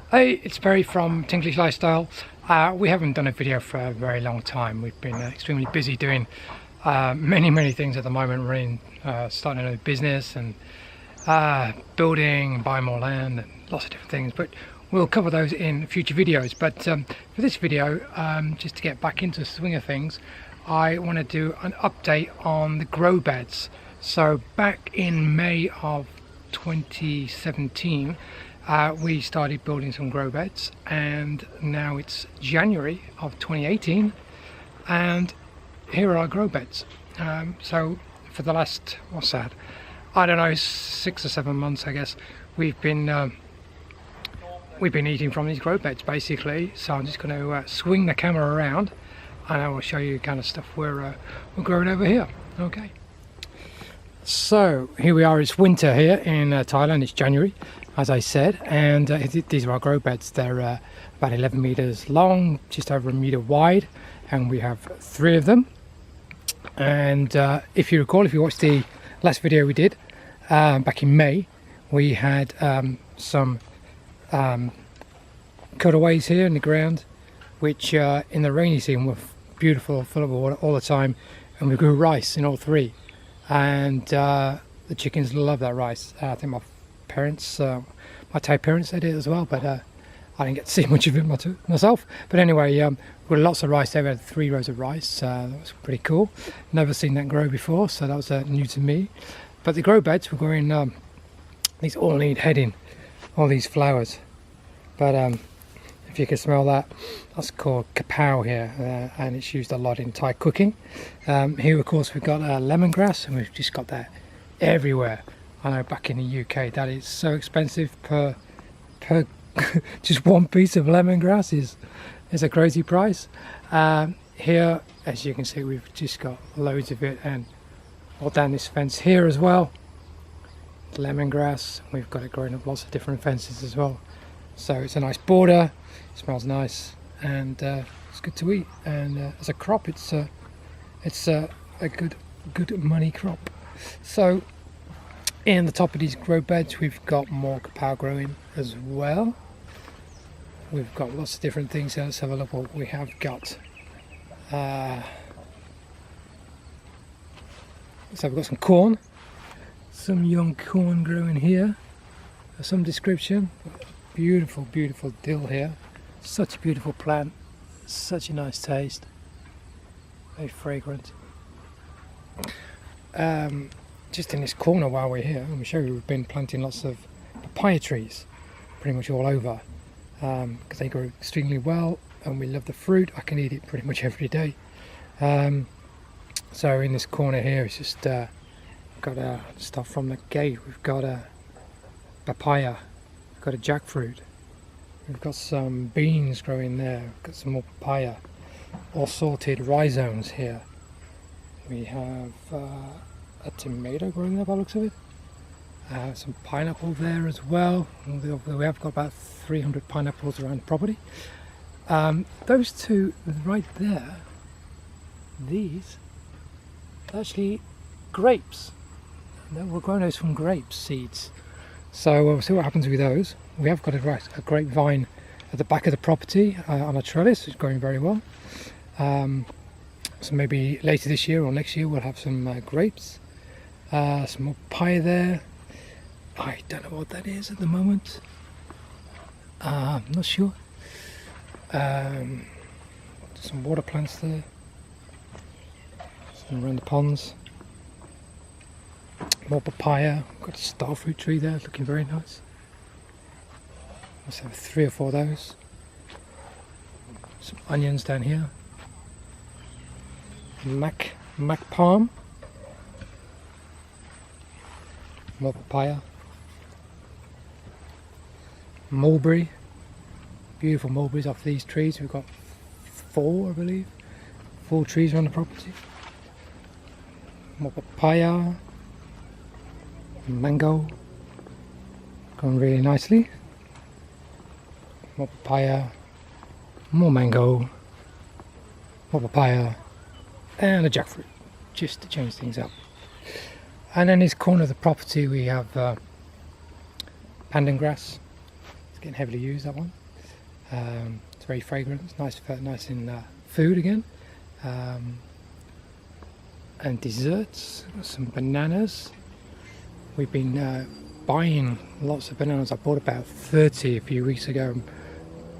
Hey, it's Barry from Thinglish Lifestyle. We haven't done a video for a very long time. We've been extremely busy doing many things at the moment, running, starting a new business and building, buying more land and lots of different things. But we'll cover those in future videos. But for this video, just to get back into the swing of things, I want to do an update on the grow beds. So back in May of 2017, we started building some grow beds, and now it's January of 2018 and here are our grow beds. So for the last, what's that, I don't know, 6 or 7 months I guess, we've been eating from these grow beds basically. So I'm just going to swing the camera around and I will show you kind of stuff we're growing over here. Okay, so here we are. It's winter here in Thailand. It's January, as I said, and these are our grow beds. They're about 11 meters long, just over a meter wide, and we have 3 of them. And if you recall, if you watched the last video we did back in May, we had some cutaways here in the ground, which in the rainy season were beautiful, full of water all the time, and we grew rice in all 3. And the chickens love that rice. I think my parents, my Thai parents, they did as well, but I didn't get to see much of it myself. But anyway, we got lots of rice there. We had 3 rows of rice. That was pretty cool. Never seen that grow before, so that was new to me. But the grow beds were growing, these all need heading, all these flowers. But if you can smell that, that's called kapow here, and it's used a lot in Thai cooking. Here of course we've got lemongrass, and we've just got that everywhere. I know back in the UK that is so expensive per just one piece of lemongrass is a crazy price. Here, as you can see, we've just got loads of it, and all down this fence here as well, lemongrass. We've got it growing up lots of different fences as well. So it's a nice border, it smells nice, and it's good to eat. And as a crop, it's a good money crop. So in the top of these grow beds, we've got more kapow growing as well. We've got lots of different things here. Let's have a look what we have got. So we've got some corn, some young corn growing here, some description. Beautiful dill here. Such a beautiful plant, such a nice taste, very fragrant. Just in this corner while we're here, let me show you, we've been planting lots of papaya trees pretty much all over, because they grow extremely well and we love the fruit. I can eat it pretty much every day. So in this corner here, it's just got stuff from the gate. We've got a papaya, we've got a jackfruit, we've got some beans growing there, we've got some more papaya, all sorted rhizomes here. We have a tomato growing there by the looks of it, some pineapple there as well. We have got about 300 pineapples around the property. Those 2 right there, these are actually grapes. We're growing those from grape seeds, so we'll see what happens with those. We have got a grapevine at the back of the property on a trellis. It's growing very well. So maybe later this year or next year we'll have some grapes. Some more pie there. I don't know what that is at the moment. I'm not sure. Some water plants there. Some around the ponds. More papaya. Got a starfruit tree there, looking very nice. Let's have 3 or 4 of those. Some onions down here. Mac palm. More papaya. Mulberry. Beautiful mulberries off these trees. We've got 4, I believe. 4 trees around the property. More papaya. Mango. Going really nicely. More papaya. More mango. More papaya. And a jackfruit, just to change things up. And in this corner of the property we have pandan grass. Let's getting heavily used, that one. It's very fragrant, it's nice in food again. And desserts, got some bananas. We've been buying lots of bananas. I bought about 30 a few weeks ago and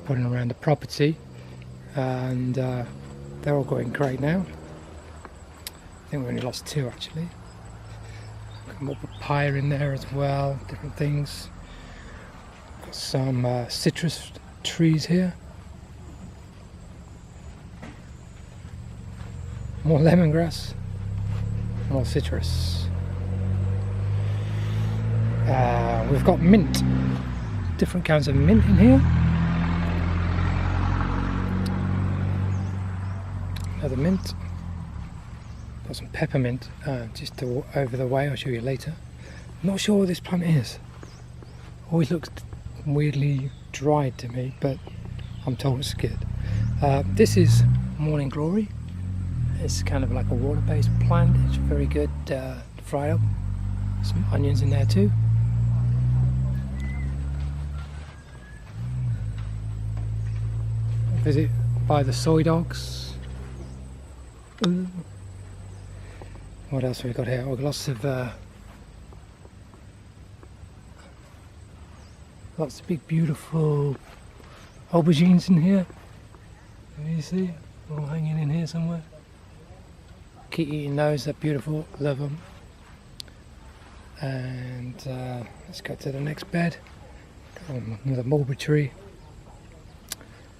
putting them around the property, and they're all going great now. I think we only lost 2 actually. Got more papaya in there as well, different things. Got some citrus trees here. More lemongrass, more citrus. We've got mint, different kinds of mint in here. Another mint. Got some peppermint just over the way, I'll show you later. I'm not sure what this plant is. Always looks weirdly dried to me, but I'm told it's good. This is morning glory. It's kind of like a water-based plant. It's very good to fry up. Some onions in there too. Visit by the soy dogs. Ooh. What else have we got here? Oh, lots of big beautiful aubergines in here. Can you see? All hanging in here somewhere. Keep eating those, they're beautiful, love them. And let's go to the next bed. Another mulberry tree.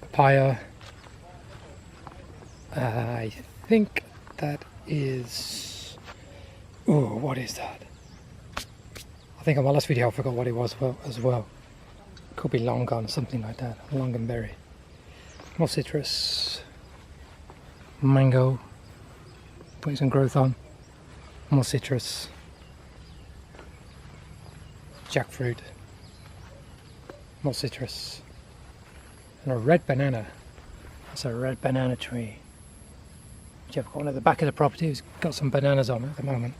Papaya. I think that is... oh, what is that? I think on my last video I forgot what it was as well. Could be longan or something like that. Longanberry. More citrus. Mango. Putting some growth on. More citrus. Jackfruit. More citrus. And a red banana. That's a red banana tree. Which I've got one at the back of the property. It's got some bananas on it at the moment.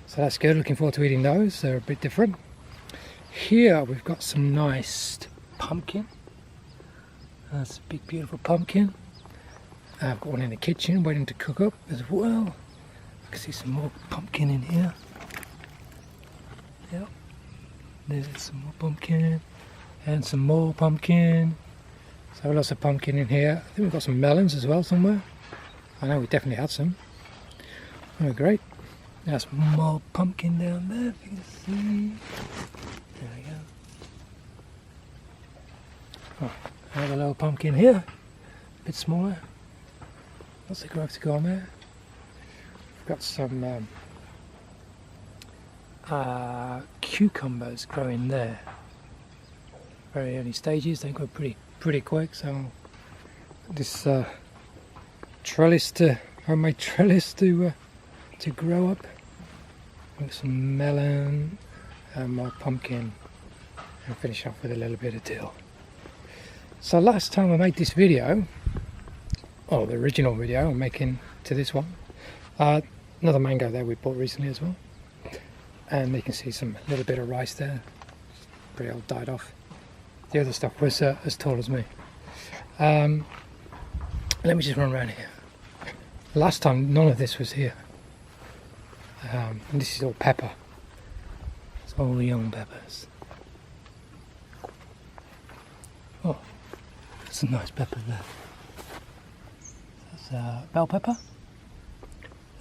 So that's good. Looking forward to eating those. They're a bit different. Here we've got some nice pumpkin. That's a big beautiful pumpkin. I've got one in the kitchen waiting to cook up as well. I can see some more pumpkin in here. Yep. There's some more pumpkin. And some more pumpkin. So lots of pumpkin in here. I think we've got some melons as well somewhere. I know we definitely had some. Oh, great. There's more pumpkin down there, if you can see. There we go. Oh, another little pumpkin here. A bit smaller. Lots of growth to go on there. We've got some cucumbers growing there. Very early stages. They go pretty quick. So this homemade trellis to grow up. With some melon and more pumpkin, and finish off with a little bit of dill. So last time I made this video, the original video I'm making to this one, another mango there we bought recently as well, and you can see some little bit of rice there, pretty old, died off. The other stuff was as tall as me. Let me just run around here. Last time none of this was here. And this is all pepper. It's all young peppers. Oh, that's a nice pepper there. That's bell pepper.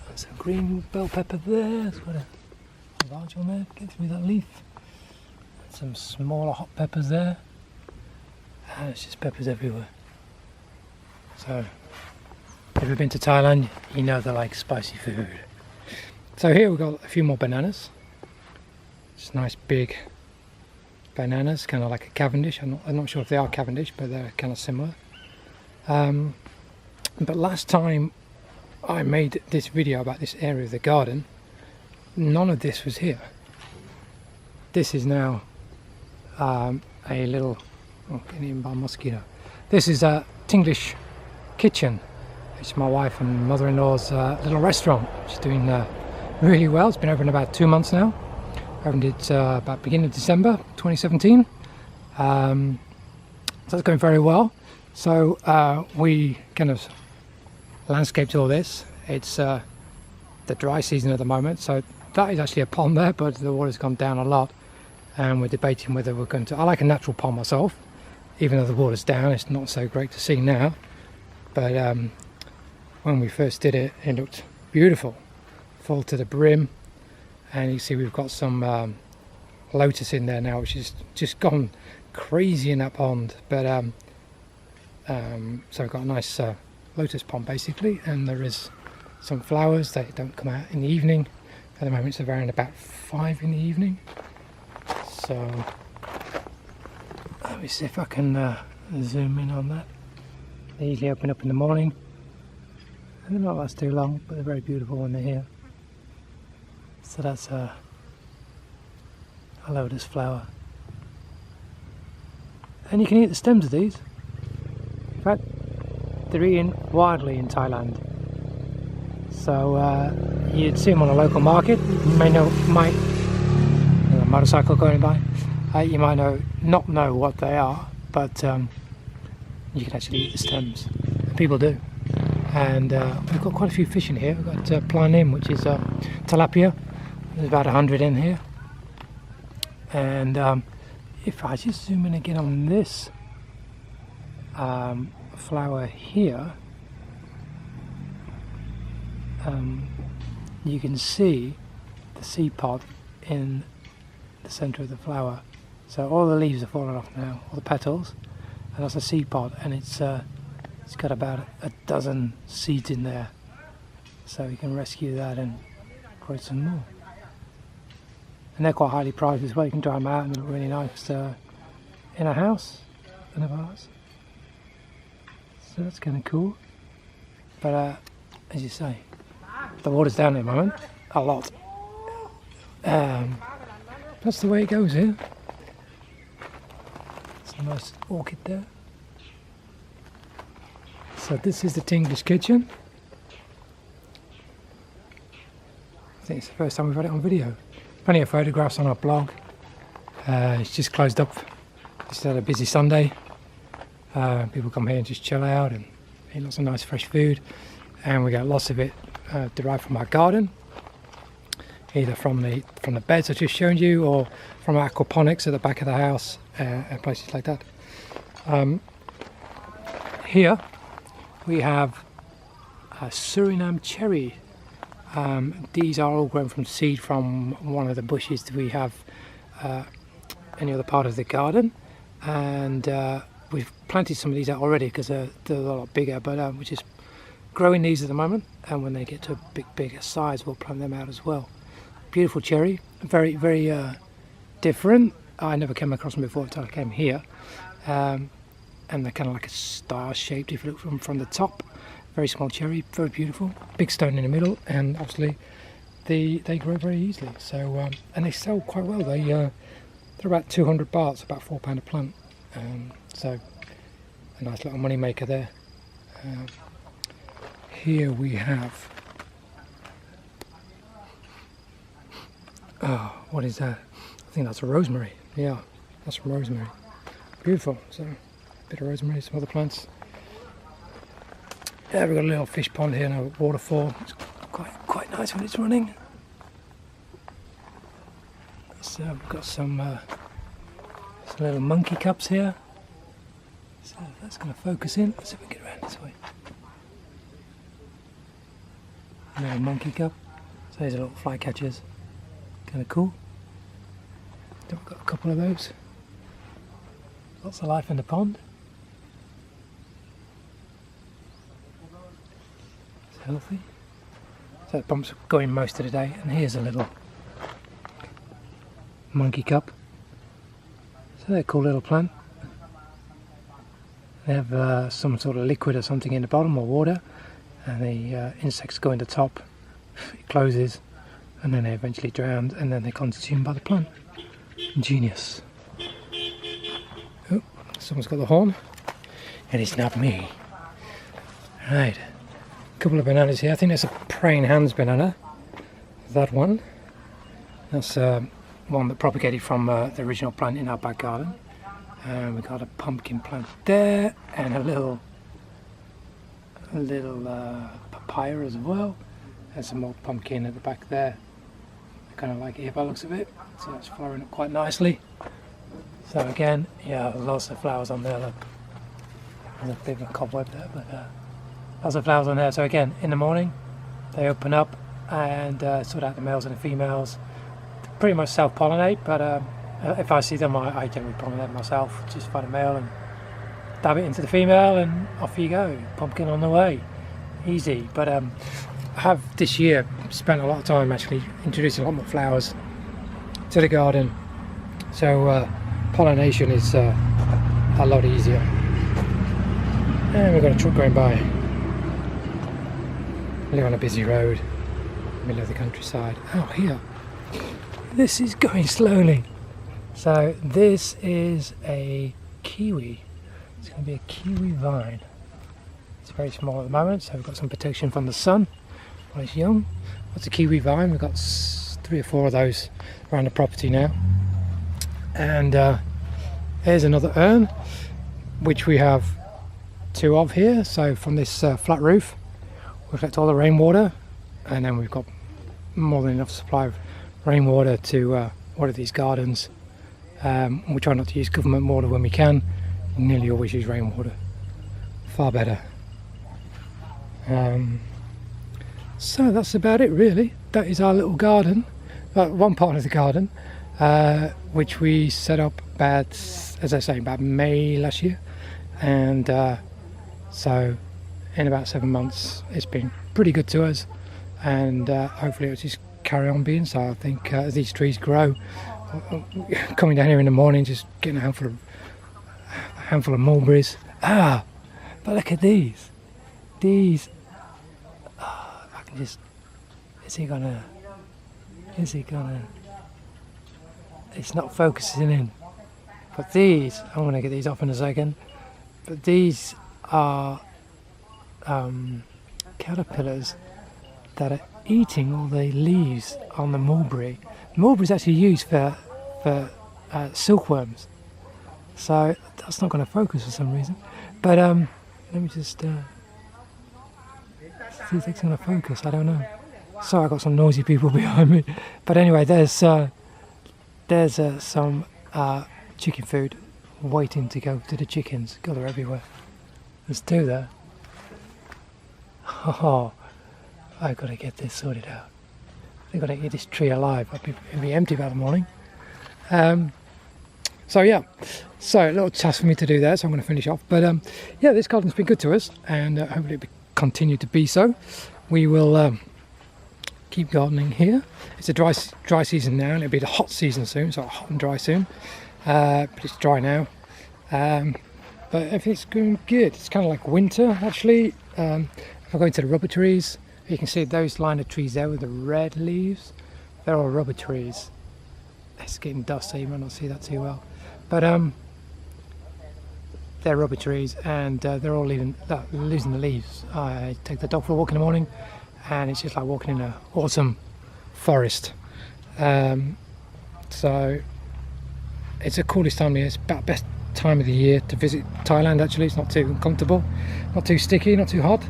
There's a green bell pepper there. There's got a large one there. Get through that leaf. And some smaller hot peppers there. And it's just peppers everywhere. So, if you've been to Thailand, you know they like spicy food. So here we've got a few more bananas. Just nice big bananas, kind of like a Cavendish. I'm not sure if they are Cavendish, but they're kind of similar. But last time I made this video about this area of the garden, none of this was here. This is now a little, getting eaten by a mosquito. This is a Thinglish Kitchen. It's my wife and mother-in-law's little restaurant. She's doing really well. It's been open about 2 months now. Opened it about beginning of December 2017. So it's going very well. So we kind of landscaped all this. It's the dry season at the moment, so that is actually a pond there, but the water's gone down a lot, and we're debating whether we're going to... I like a natural pond myself, even though the water's down. It's not so great to see now, but when we first did it, it looked beautiful, full to the brim. And you see we've got some lotus in there now, which is just gone crazy in that pond. But so we've got a nice lotus pond basically, and there is some flowers. They don't come out in the evening. At the moment it's around about 5 in the evening. So let me see if I can zoom in on that. They usually open up in the morning, and they don't last too long, but they're very beautiful when they're here. So that's a lotus flower, and you can eat the stems of these. In fact, they're eaten widely in Thailand. So you'd see them on a local market. You may know, there's a motorcycle going by. You might not know what they are, but you can actually eat the stems. People do. And we've got quite a few fish in here. We've got planim, which is tilapia. There's about 100 in here. And if I just zoom in again on this flower here, you can see the seed pod in the center of the flower. So all the leaves are falling off now, all the petals, and that's a seed pod, and it's got about a dozen seeds in there. So you can rescue that and grow some more. And they're quite highly prized as well. You can dry them out and they look really nice in a house, in a vase. So that's kind of cool. But as you say, the water's down at the moment, a lot. That's the way it goes here. It's a nice orchid there. So this is the Thinglish Kitchen. I think it's the first time we've had it on video. Plenty of photographs on our blog. It's just closed up. Just had a busy Sunday. People come here and just chill out and eat lots of nice fresh food. And we get lots of it derived from our garden, either from the beds I just showed you, or from aquaponics at the back of the house, and places like that. Here we have a Suriname cherry. These are all grown from seed from one of the bushes that we have in the other part of the garden, and we've planted some of these out already because they're a lot bigger, but we're just growing these at the moment, and when they get to a bigger size we'll plant them out as well. Beautiful cherry, very different. I never came across them before until I came here, and they're kind of like a star shaped if you look from the top. Very small cherry, very beautiful, big stone in the middle, and obviously they grow very easily. So and they sell quite well. They're about 200 bahts, about £4 a plant. So a nice little money maker there. Here we have, what is that? I think that's a rosemary. Yeah, that's from rosemary. Beautiful. So a bit of rosemary, some other plants. Yeah, we've got a little fish pond here and a waterfall. It's quite nice when it's running. So we've got some little monkey cups here. So that's going to focus in. Let's see if we can get around this way. A little monkey cup. So these are little fly catchers. Kind of cool. Then we've got a couple of those. Lots of life in the pond. It's healthy. So the pump's going most of the day. And here's a little monkey cup. So they're a cool little plant. They have some sort of liquid or something in the bottom, or water, and the insects go in the top. It closes, and then they eventually drown, and then they're consumed by the plant. Genius. Oh, someone's got the horn, and it's not me. Right, a couple of bananas here. I think that's a praying hands banana. That one. That's one that propagated from the original plant in our back garden. And we've got a pumpkin plant there, and a little papaya as well. There's some more pumpkin at the back there. I kind of like it here by the looks of it. So that's flowering up quite nicely. So again, yeah, lots of flowers on there. Look. There's a bit of a cobweb there, but lots of flowers on there. So again, in the morning, they open up and sort out the males and the females. They pretty much self-pollinate, but if I see them, I generally pollinate myself. Just find a male and dab it into the female, and off you go. Pumpkin on the way, easy. But I have this year spent a lot of time actually introducing a lot more flowers to the garden, so pollination is a lot easier. And we've got a truck going by. We live on a busy road, middle of the countryside. Oh, here. This is going slowly. So this is a kiwi. It's going to be a kiwi vine. It's very small at the moment, so we've got some protection from the sun while it's young. That's a kiwi vine. We've got 3 or 4 of those around the property now. And here's another urn, which we have 2 of here. So from this flat roof, we collect all the rainwater, and then we've got more than enough supply of rainwater to water these gardens. We try not to use government water when we can. We nearly always use rainwater. Far better. So that's about it really. That is our little garden. One part of the garden, which we set up about, as I say, about May last year. And so in about 7 months it's been pretty good to us, and hopefully it'll just carry on being so. I think as these trees grow, coming down here in the morning, just getting a handful of mulberries. But look at these. I can just, is he gonna, it's not focusing in. But these, I'm gonna get these off in a second. But these are caterpillars that are eating all the leaves on the mulberry. Mulberry is actually used for silkworms, so that's not going to focus for some reason. But let me just see if it's going to focus. I don't know. Sorry, I got some noisy people behind me. But anyway, there's some chicken food waiting to go to the chickens. God, they're everywhere. There's 2 there. Oh, I've got to get this sorted out. I've got to eat this tree alive. It'll be empty by the morning. So yeah, so a little task for me to do there, so I'm going to finish off. But yeah, this garden's been good to us, and hopefully it'll continue to be so. We will keep gardening here. It's a dry season now, and it'll be the hot season soon, so hot and dry soon. But it's dry now. But everything's going good. It's kind of like winter actually. If I go into the rubber trees, you can see those line of trees there with the red leaves. They're all rubber trees. It's getting dusk, so you might not see that too well. But they're rubber trees, and they're all losing the leaves. I take the dog for a walk in the morning, and it's just like walking in an autumn forest. So it's the coolest time of year. It's about best time of the year to visit Thailand. Actually, it's not too uncomfortable, not too sticky, not too hot,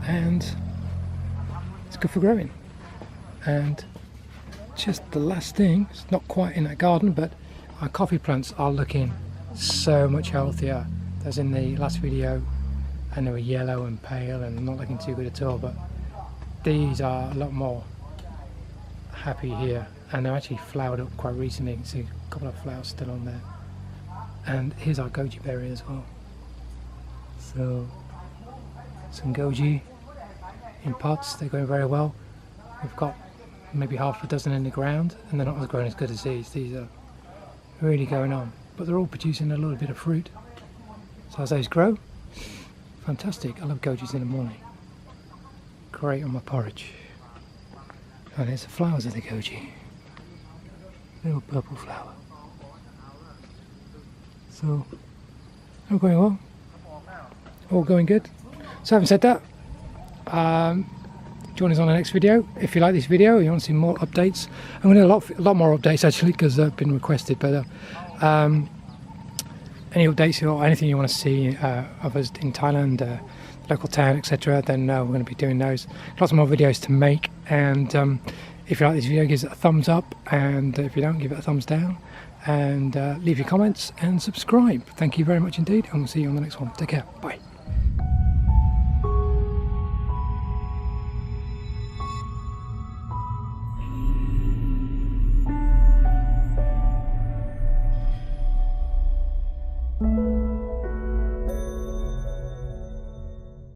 and it's good for growing. And just the last thing, it's not quite in that garden, but our coffee plants are looking so much healthier. As in the last video, and they were yellow and pale and not looking too good at all, but these are a lot more happy here, and they're actually flowered up quite recently. You can see a couple of flowers still on there. And here's our goji berry as well. So some goji in pots, they're going very well. We've got maybe half a dozen in the ground, and they're not as growing as good as these. These are really going on, but they're all producing a little bit of fruit. So as those grow, fantastic. I love gojis in the morning. Great on my porridge. And there's the flowers of the goji. Little purple flower. So, all going well. All going good. So having said that, join us on the next video. If you like this video, you want to see more updates, I'm going to do a lot more updates actually, because they've been requested. But any updates or anything you want to see of us in Thailand, local town, etc., then we're going to be doing those. Lots more videos to make, and if you like this video, give it a thumbs up, and if you don't, give it a thumbs down, and leave your comments and subscribe. Thank you very much indeed, and we'll see you on the next one. Take care. Bye.